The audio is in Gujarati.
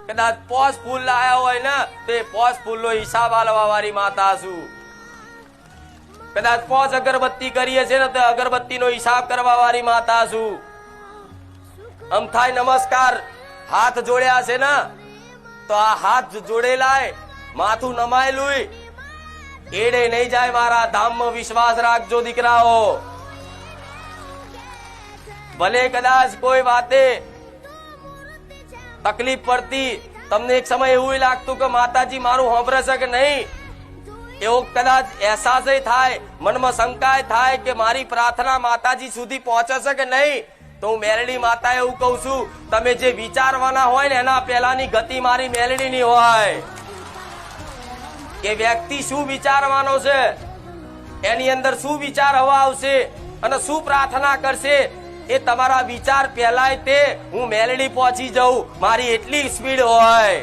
કદાચ 5 ફૂલ લાયા હોય ને તે 5 ફૂલનો હિસાબ આલવા વાળી માતા છું. કદાચ 5 અગરબત્તી કરીએ છે ને તો અગરબત્તીનો હિસાબ કરવા વાળી માતા છું. આમ થાય નમસ્કાર, હાથ જોડ્યા છે ને તો આ હાથ જોડેલા માથું નમાયેલું એડે નહીં જાય. મારા ધામમાં વિશ્વાસ રાખજો દીકરાઓ. ભલે કદાચ કોઈ વાતે તકલીફ પડતી, તમને એક સમય એવું લાગતું કે માતાજી મારું સાંભળે છે કે નહીં, એવો કદાચ અહેસાસ થાય, મનમાં શંકા થાય કે મારી પ્રાર્થના માતાજી સુધી પહોંચે છે કે નહીં, તો હું મેલડી માતા એવું કઉ છું, તમે જે વિચારવાના હોય ને એના પહેલાની ગતિ મારી મેલડીની હોય. કે વ્યક્તિ શું વિચારવાનો છે, એની અંદર શું વિચાર હવા આવશે અને શું પ્રાર્થના કરશે, એ તમારા વિચાર પહેલાય તે હું મેલડી પહોંચી જાઉં, મારી એટલી સ્પીડ હોય.